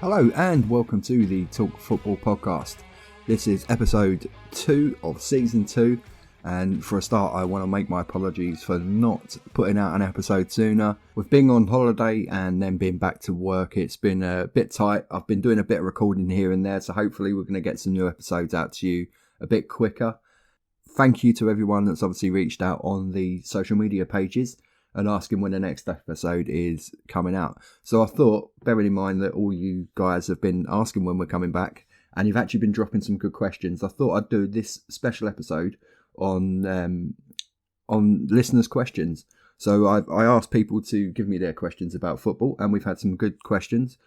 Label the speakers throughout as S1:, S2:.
S1: Hello and welcome to the Talk Football podcast. This is episode 2 of season 2, and for a start I want to make my apologies for not putting out an episode sooner. With being on holiday and then being back to work, it's been a bit tight. I've been doing a bit of recording here and there, so hopefully we're going to get some new episodes out to you a bit quicker. Thank you to everyone that's obviously reached out on the social media pages and asking when the next episode is coming out. So I thought, bearing in mind that all you guys have been asking when we're coming back, and you've actually been dropping some good questions, I thought I'd do this special episode on listeners' questions. So I asked people to give me their questions about football, and we've had some good questions.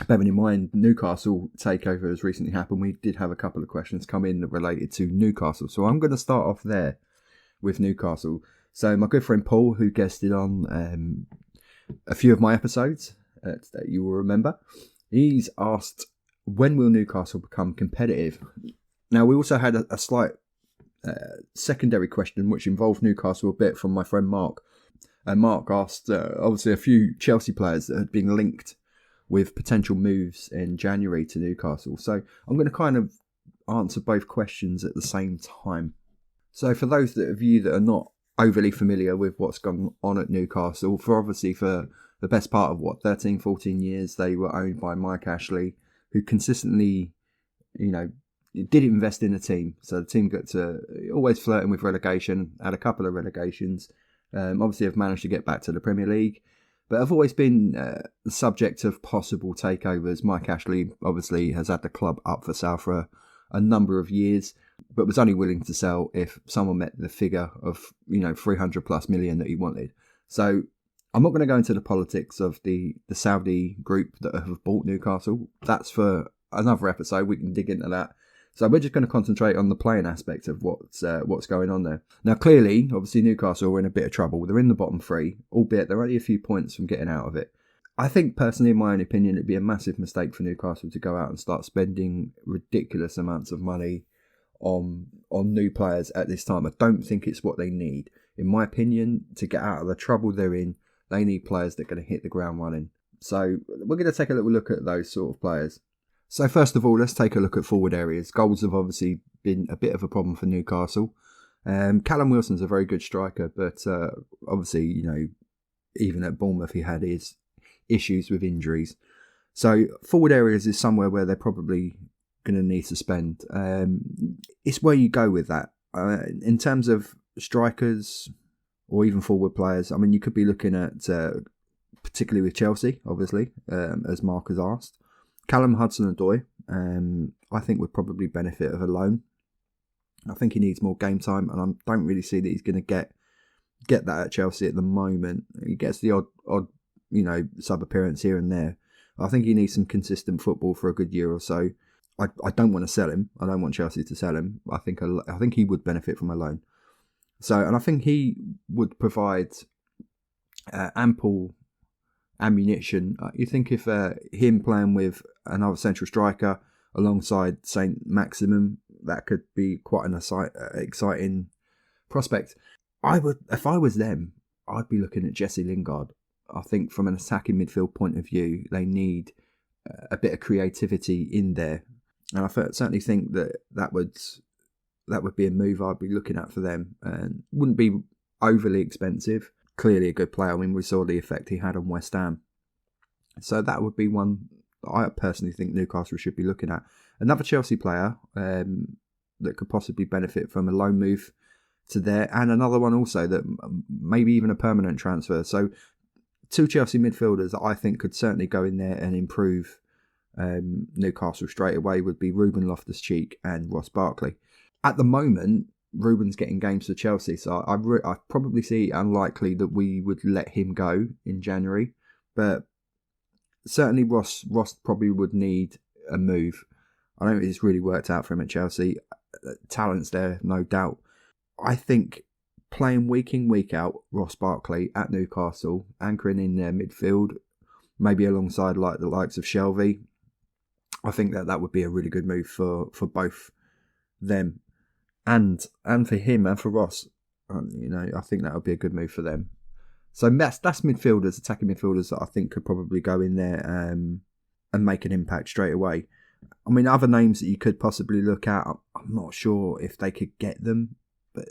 S1: Bearing in mind, Newcastle takeover has recently happened. We did have a couple of questions come in related to Newcastle. So I'm going to start off there with Newcastle. So my good friend Paul, who guested on a few of my episodes that you will remember, he's asked, when will Newcastle become competitive? Now, we also had a slight secondary question which involved Newcastle a bit from my friend Mark. And Mark asked, obviously, a few Chelsea players that had been linked with potential moves in January to Newcastle. So I'm going to kind of answer both questions at the same time. So for those of you that are not overly familiar with what's gone on at Newcastle, for the best part of 13, 14 years, they were owned by Mike Ashley, who consistently, did invest in the team. So the team got to always flirting with relegation, had a couple of relegations, obviously have managed to get back to the Premier League, but have always been the subject of possible takeovers. Mike Ashley obviously has had the club up for sale for a number of years, but was only willing to sell if someone met the figure of 300 plus million that he wanted. So I'm not going to go into the politics of the Saudi group that have bought Newcastle. That's for another episode. We can dig into that. So we're just going to concentrate on the playing aspect of what's going on there. Now, clearly, obviously, Newcastle are in a bit of trouble. They're in the bottom 3, albeit they're only a few points from getting out of it. I think, personally, in my own opinion, it'd be a massive mistake for Newcastle to go out and start spending ridiculous amounts of money on new players at this time. I don't think it's what they need. In my opinion, to get out of the trouble they're in, they need players that are going to hit the ground running. So we're going to take a little look at those sort of players. So first of all, let's take a look at forward areas. Goals have obviously been a bit of a problem for Newcastle. Callum Wilson's a very good striker, but obviously, even at Bournemouth, he had his issues with injuries. So forward areas is somewhere where they're probably going to need to spend. It's where you go with that. In terms of strikers or even forward players, I mean, you could be looking at, particularly with Chelsea, obviously, as Mark has asked. Callum Hudson-Odoi, I think would probably benefit of a loan. I think he needs more game time, and I don't really see that he's going to get that at Chelsea at the moment. He gets the odd sub appearance here and there. I think he needs some consistent football for a good year or so. I don't want to sell him. I don't want Chelsea to sell him. I think he would benefit from a loan. So, and I think he would provide ample ammunition. You think if him playing with another central striker alongside Saint Maximin, that could be quite an exciting prospect. If I was them, I'd be looking at Jesse Lingard. I think from an attacking midfield point of view, they need a bit of creativity in there. And I certainly think that would be a move I'd be looking at for them. And wouldn't be overly expensive. Clearly a good player. I mean, we saw the effect he had on West Ham. So that would be one I personally think Newcastle should be looking at. Another Chelsea player that could possibly benefit from a loan move to there. And another one also that maybe even a permanent transfer. So 2 Chelsea midfielders that I think could certainly go in there and improve Newcastle straight away would be Ruben Loftus-Cheek and Ross Barkley. At the moment, Ruben's getting games for Chelsea, so I probably see it unlikely that we would let him go in January. But certainly Ross probably would need a move. I don't think it's really worked out for him at Chelsea. Talent's there, no doubt. I think playing week in, week out, Ross Barkley at Newcastle, anchoring in their midfield, maybe alongside like the likes of Shelvey, I think that would be a really good move for both them and for him and for Ross. I think that would be a good move for them. So that's midfielders, attacking midfielders that I think could probably go in there and make an impact straight away. I mean, other names that you could possibly look at, I'm not sure if they could get them, but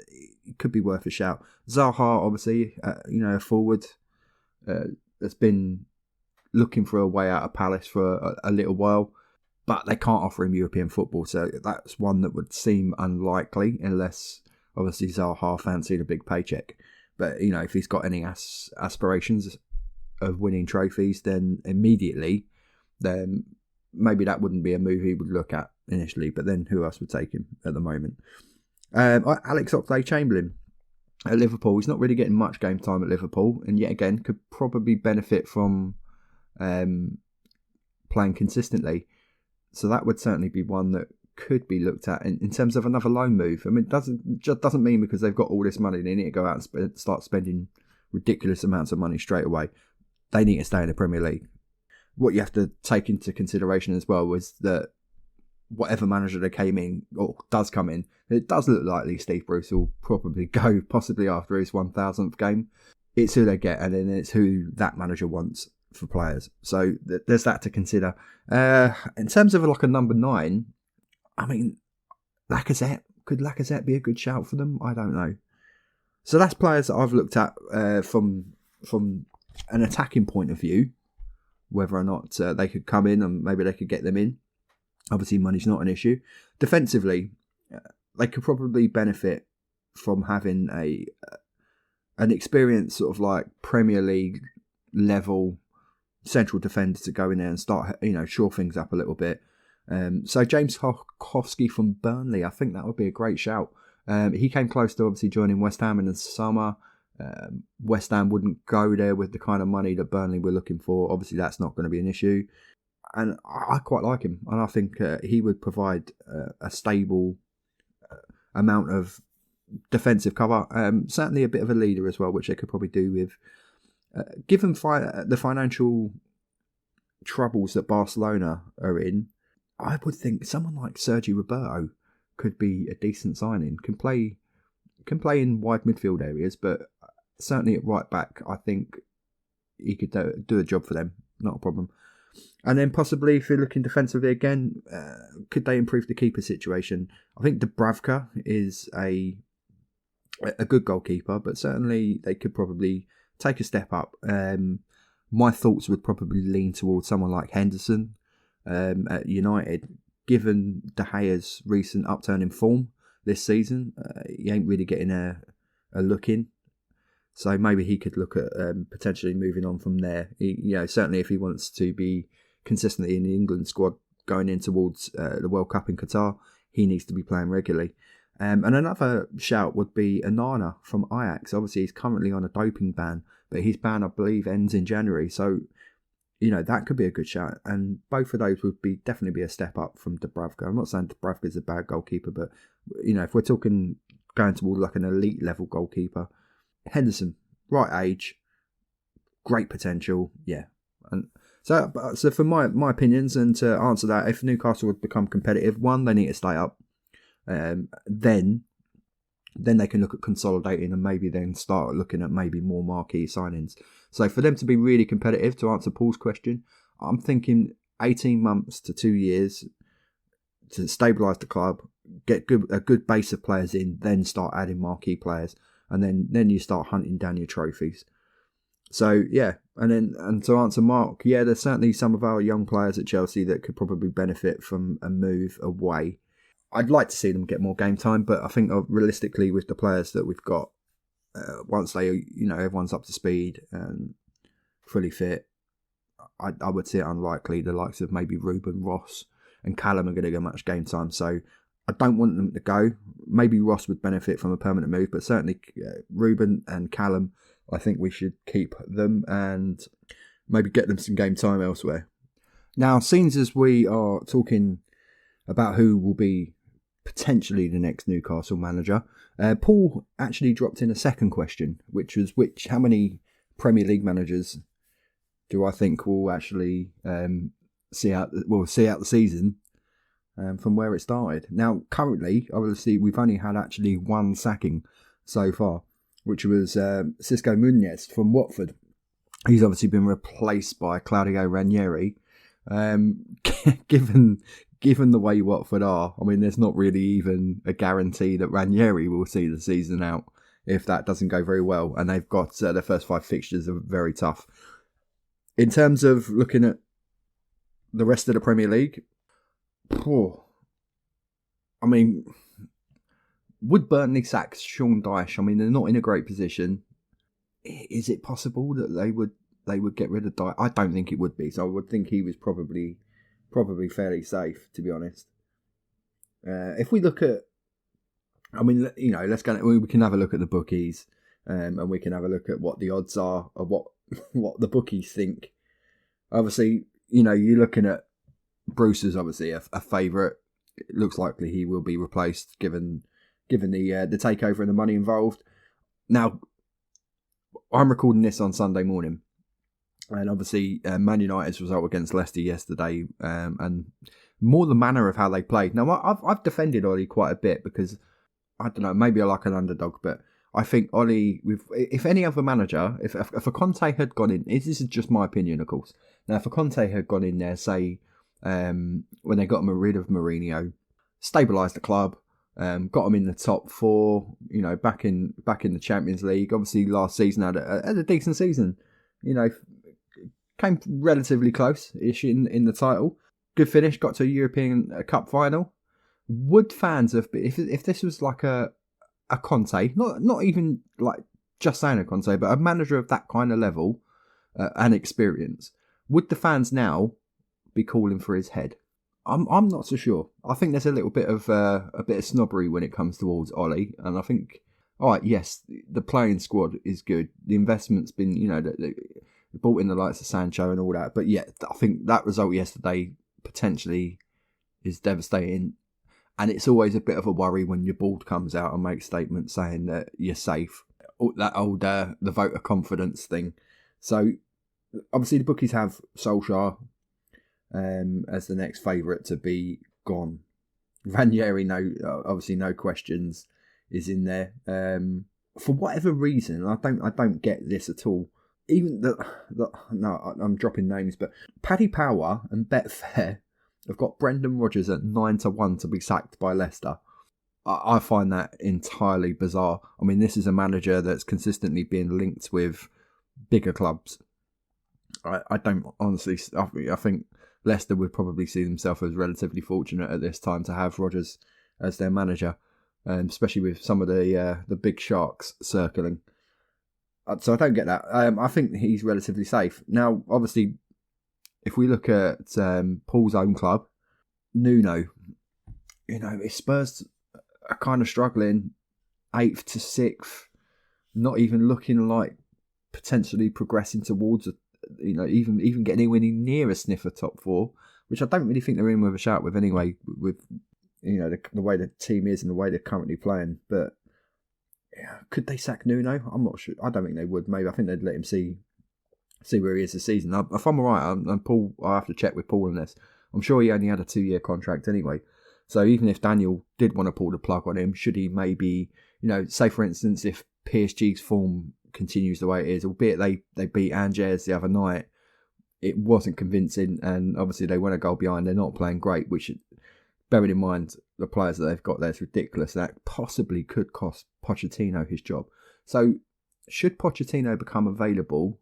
S1: it could be worth a shout. Zaha, obviously, a forward that's been looking for a way out of Palace for a little while, but they can't offer him European football, so that's one that would seem unlikely unless, obviously, Zaha fancied a big paycheck. But, if he's got any aspirations of winning trophies, then maybe that wouldn't be a move he would look at initially, but then who else would take him at the moment? Alex Oxlade-Chamberlain at Liverpool. He's not really getting much game time at Liverpool, and yet again could probably benefit from playing consistently. So that would certainly be one that could be looked at in terms of another loan move. I mean, it doesn't mean because they've got all this money they need to go out and start spending ridiculous amounts of money straight away. They need to stay in the Premier League. What you have to take into consideration as well was that whatever manager that came in or does come in, it does look likely Steve Bruce will probably go possibly after his 1,000th game. It's who they get, and then it's who that manager wants for players. So there's that to consider. In terms of like a number 9, I mean, Lacazette. Could Lacazette be a good shout for them? I don't know. So that's players that I've looked at from an attacking point of view, whether or not they could come in and maybe they could get them in. Obviously, money's not an issue. Defensively, they could probably benefit from having an experienced sort of like Premier League level central defender to go in there and start, shore things up a little bit. So James Tarkowski from Burnley, I think that would be a great shout. He came close to obviously joining West Ham in the summer. West Ham wouldn't go there with the kind of money that Burnley were looking for. Obviously, that's not going to be an issue. And I quite like him. And I think he would provide a stable amount of defensive cover. Certainly a bit of a leader as well, which they could probably do with. Given the financial troubles that Barcelona are in, I would think someone like Sergio Roberto could be a decent signing. Can play in wide midfield areas, but certainly at right back, I think he could do a job for them. Not a problem. And then possibly, if you're looking defensively again, could they improve the keeper situation? I think Dubravka is a good goalkeeper, but certainly they could probably take a step up. My thoughts would probably lean towards someone like Henderson at United. Given De Gea's recent upturn in form this season, he ain't really getting a look in. So maybe he could look at potentially moving on from there. Certainly if he wants to be consistently in the England squad going in towards the World Cup in Qatar, he needs to be playing regularly. And another shout would be Onana from Ajax. Obviously, he's currently on a doping ban, but his ban, I believe, ends in January. So, that could be a good shout. And both of those would definitely be a step up from Dubravka. I'm not saying Dubravka's a bad goalkeeper, but, if we're talking going toward like an elite level goalkeeper, Henderson, right age, great potential, yeah. And so for my opinions, and to answer that, if Newcastle would become competitive, one, they need to stay up. Then they can look at consolidating and maybe then start looking at maybe more marquee signings. So for them to be really competitive, to answer Paul's question, I'm thinking 18 months to 2 years to stabilise the club, get a good base of players in, then start adding marquee players, and then you start hunting down your trophies. So yeah, and to answer Mark, yeah, there's certainly some of our young players at Chelsea that could probably benefit from a move away. I'd like to see them get more game time, but I think realistically with the players that we've got, once they, everyone's up to speed and fully fit, I would see it unlikely the likes of maybe Ruben, Ross and Callum are going to get much game time. So I don't want them to go. Maybe Ross would benefit from a permanent move, but certainly Ruben and Callum, I think we should keep them and maybe get them some game time elsewhere. Now, since as we are talking about who will be potentially the next Newcastle manager, Paul actually dropped in a second question, which was how many Premier League managers do I think will actually see out the season from where it started. Now, currently, obviously, we've only had actually one sacking so far, which was Xisco Muñoz from Watford. He's obviously been replaced by Claudio Ranieri. Given the way Watford are, I mean, there's not really even a guarantee that Ranieri will see the season out if that doesn't go very well. And they've got their first 5 fixtures are very tough. In terms of looking at the rest of the Premier League, I mean, would Burnley sack Sean Dyche? I mean, they're not in a great position. Is it possible that they would get rid of Dyche? I don't think it would be. So I would think he was probably fairly safe, to be honest. If we look at, I mean, you know, we can have a look at the bookies, and we can have a look at what the odds are of what the bookies think. Obviously, you know, you're looking at Bruce is obviously a favourite. It looks likely he will be replaced given the takeover and the money involved. Now, I'm recording this on Sunday morning, and obviously Man United's result against Leicester yesterday, and more the manner of how they played. Now, I've defended Ollie quite a bit because, I don't know, maybe I like an underdog, but I think Ollie, if any other manager, if a Conte had gone in, this is just my opinion, of course. Now, if a Conte had gone in there, say, when they got rid of Mourinho, stabilised the club, got them in the top 4, you know, back in the Champions League. Obviously, last season had a decent season, you know, came relatively close-ish in the title. Good finish, got to a European Cup final. Would fans have, if this was like a Conte, not even like just saying a Conte, but a manager of that kind of level and experience, would the fans now be calling for his head? I'm not so sure. I think there's a little bit of snobbery when it comes towards Ollie, and I think, all right, yes, the playing squad is good. The investment's been, you know, they brought in the likes of Sancho and all that, but yeah, I think that result yesterday potentially is devastating, and it's always a bit of a worry when your board comes out and makes statements saying that you're safe. That old the vote of confidence thing. So obviously the bookies have Solskjaer as the next favourite to be gone. Ranieri, obviously no questions, is in there. For whatever reason, I don't get this at all. Even no, I'm dropping names, but Paddy Power and Betfair have got Brendan Rodgers at 9-1 to be sacked by Leicester. I find that entirely bizarre. I mean, this is a manager that's consistently been linked with bigger clubs. I don't honestly. I think Leicester would probably see themselves as relatively fortunate at this time to have Rodgers as their manager, especially with some of the big sharks circling. So I don't get that. I think he's relatively safe. Now, obviously, if we look at Paul's own club, Nuno, you know, Spurs are kind of struggling, 8th to 6th, not even looking like potentially progressing towards even getting anywhere near a sniff of top 4, which I don't really think they're in with a shout with anyway, with you know the way the team is and the way they're currently playing. But yeah, could they sack Nuno? I'm not sure. I don't think they would. Maybe I think they'd let him see where he is this season. If I'm alright, and Paul, I have to check with Paul on this. I'm sure he only had a 2-year contract anyway. So even if Daniel did want to pull the plug on him, should he maybe, you know, say for instance, if PSG's form continues the way it is, albeit they beat Angers the other night, it wasn't convincing, and obviously they went a goal behind. They're not playing great, which, bearing in mind the players that they've got there, is ridiculous. That possibly could cost Pochettino his job. So should Pochettino become available,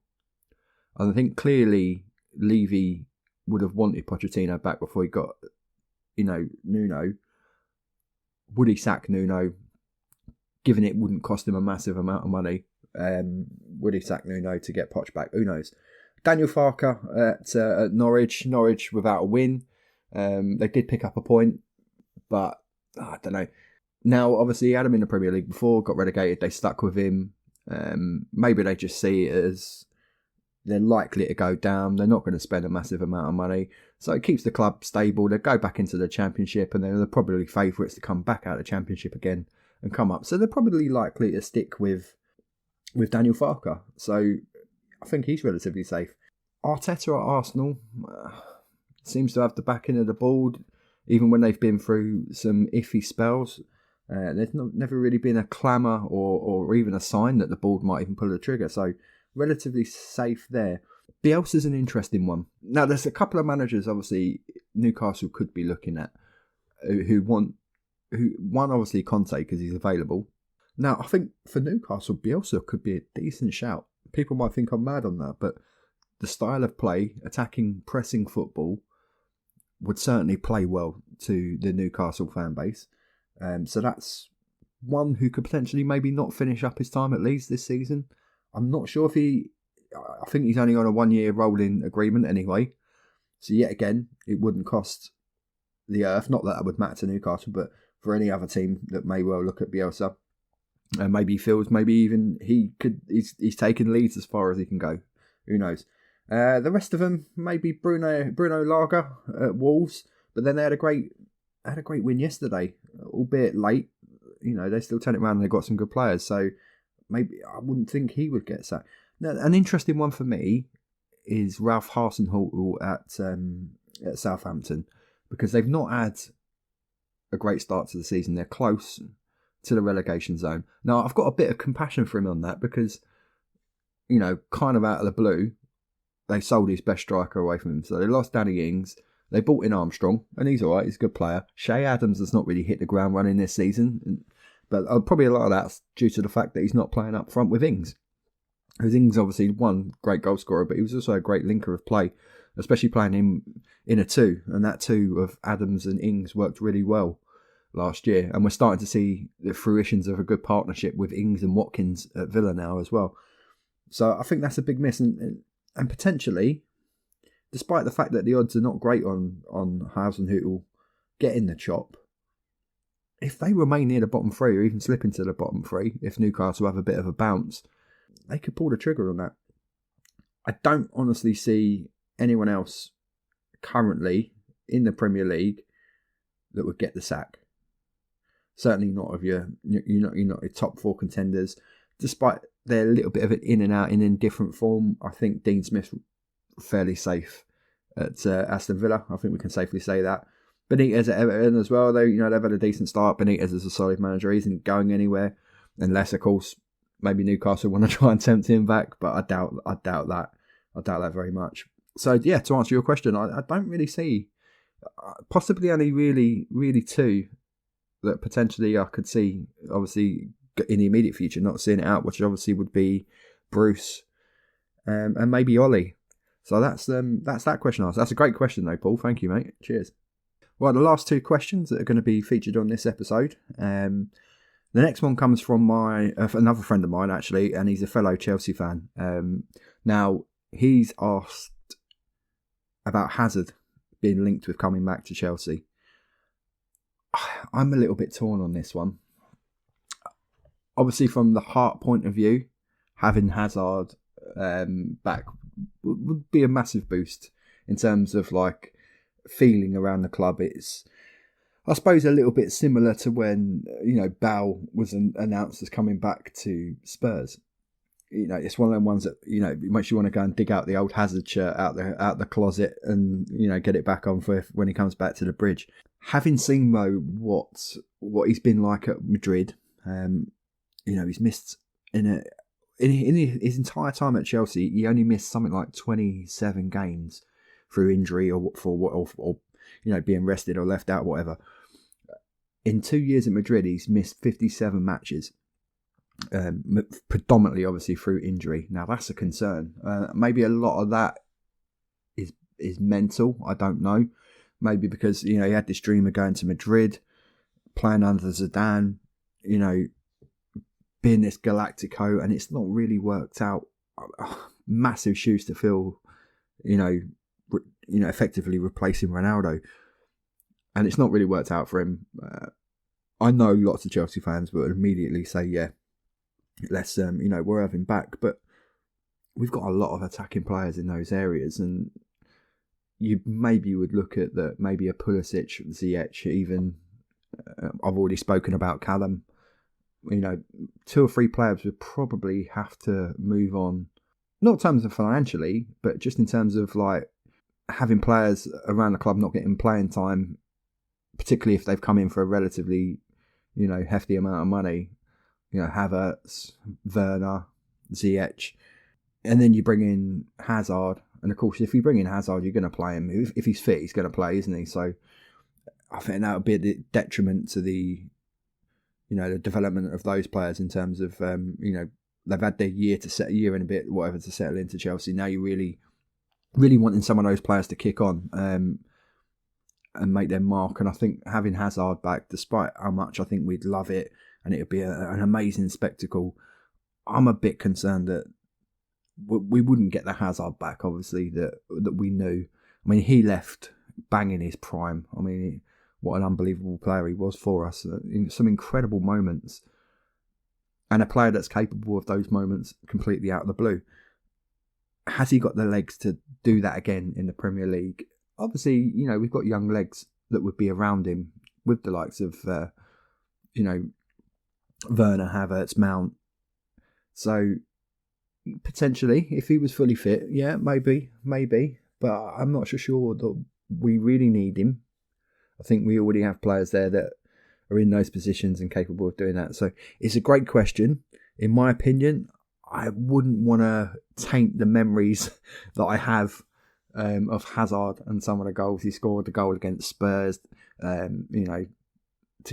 S1: and I think clearly Levy would have wanted Pochettino back before he got, you know, Nuno. Would he sack Nuno, given it wouldn't cost him a massive amount of money? Would he sack Nuno to get Poch back? Who knows? Daniel Farke at Norwich without a win. They did pick up a point, but I don't know. Now, obviously, he had him in the Premier League before, got relegated. They stuck with him. Maybe they just see it as they're likely to go down. They're not going to spend a massive amount of money. So it keeps the club stable. They go back into the Championship, and they're probably favourites to come back out of the Championship again and come up. So they're probably likely to stick with Daniel Farke. So I think he's relatively safe. Arteta at Arsenal seems to have the backing of the board, even when they've been through some iffy spells. There's never really been a clamour or even a sign that the board might even pull the trigger. So relatively safe there. Bielsa's an interesting one. Now, there's a couple of managers, obviously, Newcastle could be looking at, one obviously Conte because he's available. Now, I think for Newcastle, Bielsa could be a decent shout. People might think I'm mad on that, but the style of play, attacking, pressing football, would certainly play well to the Newcastle fan base. So that's one who could potentially maybe not finish up his time at Leeds this season. I'm not sure if I think he's only on a 1-year rolling agreement anyway. So yet again, it wouldn't cost the earth. Not that would matter to Newcastle, but for any other team that may well look at Bielsa. And maybe he feels maybe even he's taken Leeds as far as he can go. Who knows? The rest of them, maybe Bruno Lager at Wolves, but then they had a great win yesterday, albeit late. They still turn it around and they've got some good players. So maybe I wouldn't think he would get sacked. Now, an interesting one for me is Ralph Hasenhüttl at Southampton, because they've not had a great start to the season. They're close to the relegation zone. Now, I've got a bit of compassion for him on that because, kind of out of the blue, they sold his best striker away from him. So they lost Danny Ings. They bought in Armstrong, and he's all right. He's a good player. Shea Adams has not really hit the ground running this season, but probably a lot of that's due to the fact that he's not playing up front with Ings. Because Ings obviously one great goal scorer, but he was also a great linker of play, especially playing him in a two. And that two of Adams and Ings worked really well last year. And we're starting to see the fruitions of a good partnership with Ings and Watkins at Villa now as well. So I think that's a big miss. And potentially, despite the fact that the odds are not great on Hasenhüttl getting the chop, if they remain near the bottom three or even slip into the bottom three, if Newcastle have a bit of a bounce, they could pull the trigger on that. I don't honestly see anyone else currently in the Premier League that would get the sack. Certainly not of your top four contenders. Despite their little bit of an in and out in indifferent form, I think Dean Smith's fairly safe at Aston Villa. I think we can safely say that. Benitez at Everton as well, though, they've had a decent start. Benitez is a solid manager. He isn't going anywhere. Unless, of course, maybe Newcastle want to try and tempt him back, but I doubt that. I doubt that very much. So, yeah, to answer your question, I don't really see, possibly only really two that potentially I could see, obviously, in the immediate future, not seeing it out, which obviously would be Bruce and maybe Ollie. So that's that question asked. That's a great question, though, Paul. Thank you, mate. Cheers. Well, the last two questions that are going to be featured on this episode. The next one comes from another friend of mine, actually, and he's a fellow Chelsea fan. Now, he's asked about Hazard being linked with coming back to Chelsea. I'm a little bit torn on this one. Obviously, from the heart point of view, having Hazard back would be a massive boost in terms of like feeling around the club. It's, I suppose, a little bit similar to when Bale was announced as coming back to Spurs. It's one of them ones that it makes you want to go and dig out the old Hazard shirt out the closet and get it back on for when he comes back to the bridge. Having seen though what he's been like at Madrid, he's missed in his entire time at Chelsea. He only missed something like 27 games through injury or being rested or left out, whatever. In 2 years at Madrid, he's missed 57 matches, predominantly obviously through injury. Now that's a concern. Maybe a lot of that is mental. I don't know. Maybe because he had this dream of going to Madrid, playing under Zidane, being this Galactico, and it's not really worked out. Massive shoes to fill, effectively replacing Ronaldo, and it's not really worked out for him. I know lots of Chelsea fans would immediately say, "Yeah, let's we'll have him back," but we've got a lot of attacking players in those areas, and you maybe would look at that. Maybe a Pulisic, Ziyech, even. I've already spoken about Callum. 2 or 3 players would probably have to move on. Not in terms of financially, but just in terms of like having players around the club not getting playing time, particularly if they've come in for a relatively, hefty amount of money. Havertz, Werner, Ziyech, and then you bring in Hazard. And of course, if you bring in Hazard, you're going to play him. If he's fit, he's going to play, isn't he? So I think that would be a detriment to the development of those players in terms of, they've had their year and a bit, whatever, to settle into Chelsea. Now you're really, really wanting some of those players to kick on and make their mark. And I think having Hazard back, despite how much I think we'd love it and it would be an amazing spectacle, I'm a bit concerned that we wouldn't get the Hazard back, obviously, that we knew. I mean, he left banging his prime. I mean, what an unbelievable player he was for us. Some incredible moments. And a player that's capable of those moments completely out of the blue. Has he got the legs to do that again in the Premier League? Obviously, we've got young legs that would be around him with the likes of, Werner, Havertz, Mount. So, potentially, if he was fully fit, yeah, maybe. But I'm not so sure that we really need him. I think we already have players there that are in those positions and capable of doing that. So it's a great question. In my opinion, I wouldn't want to taint the memories that I have of Hazard and some of the goals he scored. The goal against Spurs, to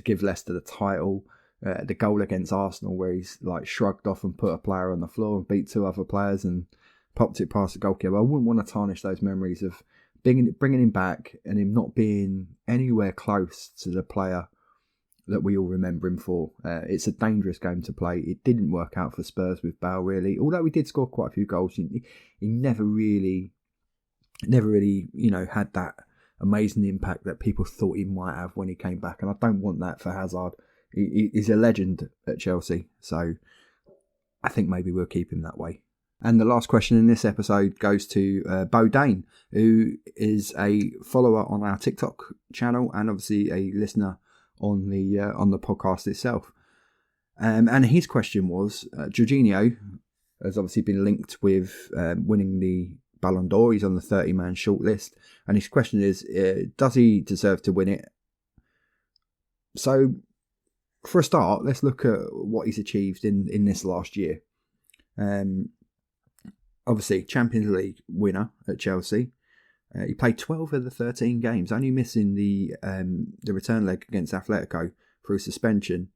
S1: give Leicester the title. The goal against Arsenal where he's like shrugged off and put a player on the floor and beat two other players and popped it past the goalkeeper. I wouldn't want to tarnish those memories of bringing him back and him not being anywhere close to the player that we all remember him for. It's a dangerous game to play. It didn't work out for Spurs with Bale, really. Although we did score quite a few goals, he never really, had that amazing impact that people thought he might have when he came back. And I don't want that for Hazard. He's a legend at Chelsea, so I think maybe we'll keep him that way. And the last question in this episode goes to Beau Dain, who is a follower on our TikTok channel and obviously a listener on the podcast itself. And his question was, Jorginho has obviously been linked with winning the Ballon d'Or. He's on the 30-man shortlist. And his question is, does he deserve to win it? So, for a start, let's look at what he's achieved in this last year. Obviously, Champions League winner at Chelsea. He played 12 of the 13 games, only missing the return leg against Atletico through suspension.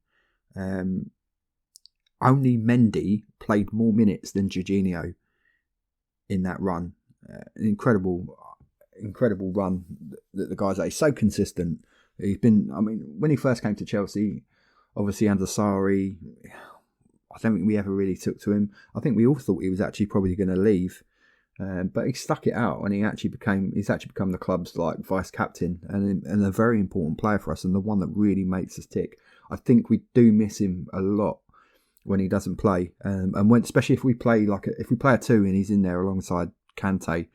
S1: Only Mendy played more minutes than Jorginho in that run. An incredible run that the guy's so consistent. He's been, when he first came to Chelsea, obviously under Sarri, I don't think we ever really took to him. I think we all thought he was actually probably going to leave, but he stuck it out, and he's actually become the club's vice captain and a very important player for us, and the one that really makes us tick. I think we do miss him a lot when he doesn't play, and especially if we play a two and he's in there alongside Kante,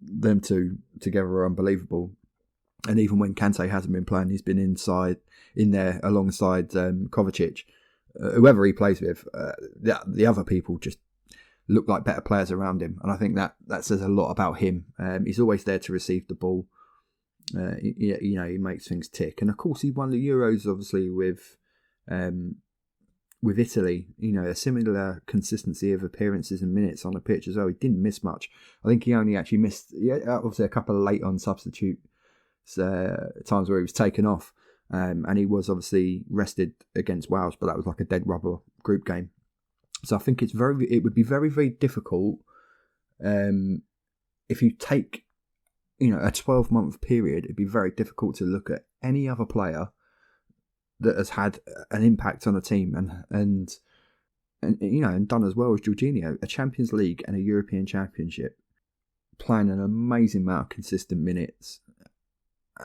S1: them two together are unbelievable. And even when Kante hasn't been playing, he's been in there alongside Kovacic. Whoever he plays with, the other people just look like better players around him. And I think that says a lot about him. He's always there to receive the ball. He makes things tick. And of course, he won the Euros, obviously, with Italy. A similar consistency of appearances and minutes on the pitch as well. He didn't miss much. I think he only actually missed, obviously, a couple of late on substitute times where he was taken off. And he was obviously rested against Wales, but that was like a dead rubber group game. So I think it would be very, very difficult if you take, a 12-month period. It'd be very difficult to look at any other player that has had an impact on a team and done as well as Jorginho, a Champions League and a European Championship, playing an amazing amount of consistent minutes.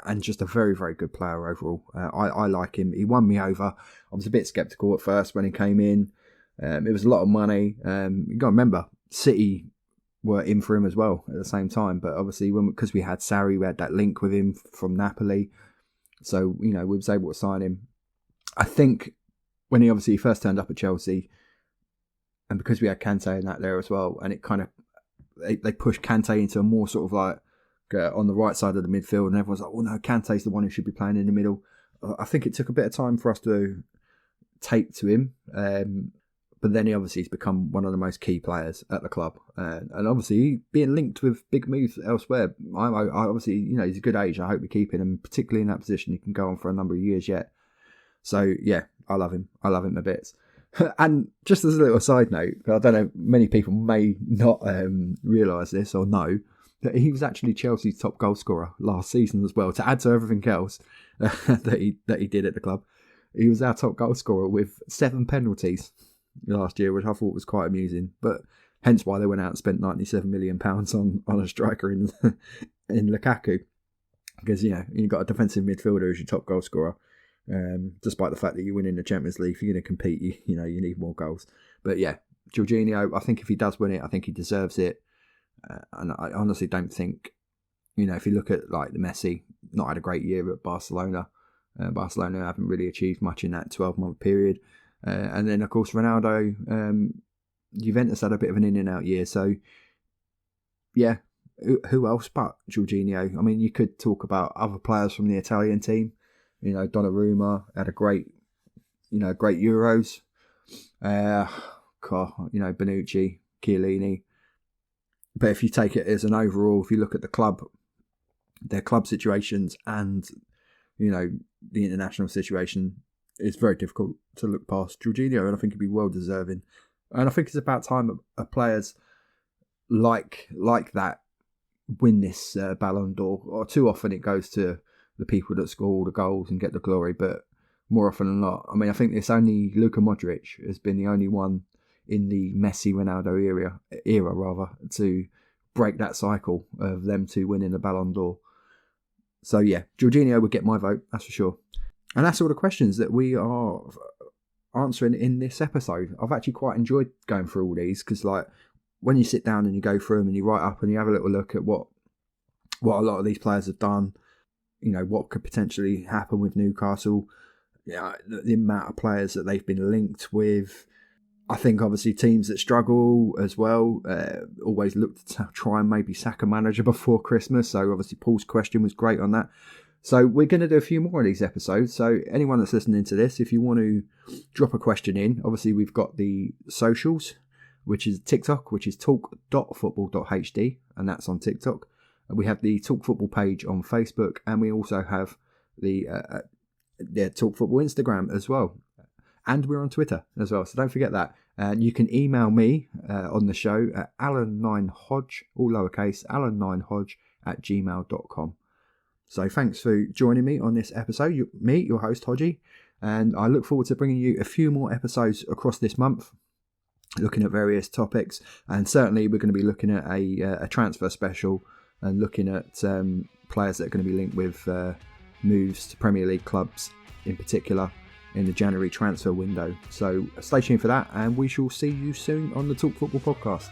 S1: And just a very, very good player overall. I like him. He won me over. I was a bit sceptical at first when he came in. It was a lot of money. You got to remember, City were in for him as well at the same time. But obviously, because we had Sarri, we had that link with him from Napoli. So, we was able to sign him. I think when he obviously first turned up at Chelsea, and because we had Kante and that there as well, and it kind of, they pushed Kante into a more sort of on the right side of the midfield, and everyone's like, well, no, Kante's the one who should be playing in the middle. I think it took a bit of time for us to take to him, But then he obviously has become one of the most key players at the club. And obviously being linked with big moves elsewhere. I obviously, he's a good age. I hope we keep him. And particularly in that position, he can go on for a number of years yet. So, yeah, I love him. I love him a bit. And just as a little side note, I don't know, many people may not realise this or know, that he was actually Chelsea's top goal scorer last season as well. To add to everything else that he did at the club, he was our top goal scorer with 7 penalties last year, which I thought was quite amusing. But hence why they went out and spent £97 million on a striker in Lukaku, because you've got a defensive midfielder as your top goal scorer. Despite the fact that you're winning the Champions League, if you're going to compete, you need more goals. But yeah, Jorginho, I think if he does win it, I think he deserves it. And I honestly don't think, if you look at like the Messi, not had a great year at Barcelona. Barcelona haven't really achieved much in that 12-month period. And then, of course, Ronaldo, Juventus had a bit of an in and out year. So, yeah, who else but Jorginho? I mean, you could talk about other players from the Italian team. Donnarumma had a great Euros. Bonucci, Chiellini. But if you take it as an overall, if you look at the club, their club situations and, the international situation, it's very difficult to look past Jorginho, and I think he'd be well deserving. And I think it's about time players like that win this Ballon d'Or. Or too often it goes to the people that score all the goals and get the glory, but more often than not, I mean, I think it's only Luka Modric has been the only one in the Messi Ronaldo era to break that cycle of them two winning the Ballon d'Or. So yeah, Jorginho would get my vote, that's for sure. And that's all the questions that we are answering in this episode. I've actually quite enjoyed going through all these, because like when you sit down and you go through them and you write up and you have a little look at what a lot of these players have done, what could potentially happen with Newcastle, the amount of players that they've been linked with. I think obviously teams that struggle as well always look to try and maybe sack a manager before Christmas. So obviously Paul's question was great on that. So we're going to do a few more of these episodes. So anyone that's listening to this, if you want to drop a question in, obviously we've got the socials, which is TikTok, which is talk.football.hd, and that's on TikTok. And we have the Talk Football page on Facebook, and we also have the Talk Football Instagram as well. And we're on Twitter as well, so don't forget that. And you can email me on the show at alan9hodge, all lowercase, alan9hodge@gmail.com. So thanks for joining me on this episode. Your host, Hodgie. And I look forward to bringing you a few more episodes across this month, looking at various topics. And certainly we're going to be looking at a transfer special and looking at players that are going to be linked with moves to Premier League clubs in particular in the January transfer window. So stay tuned for that, and we shall see you soon on the Talk Football podcast.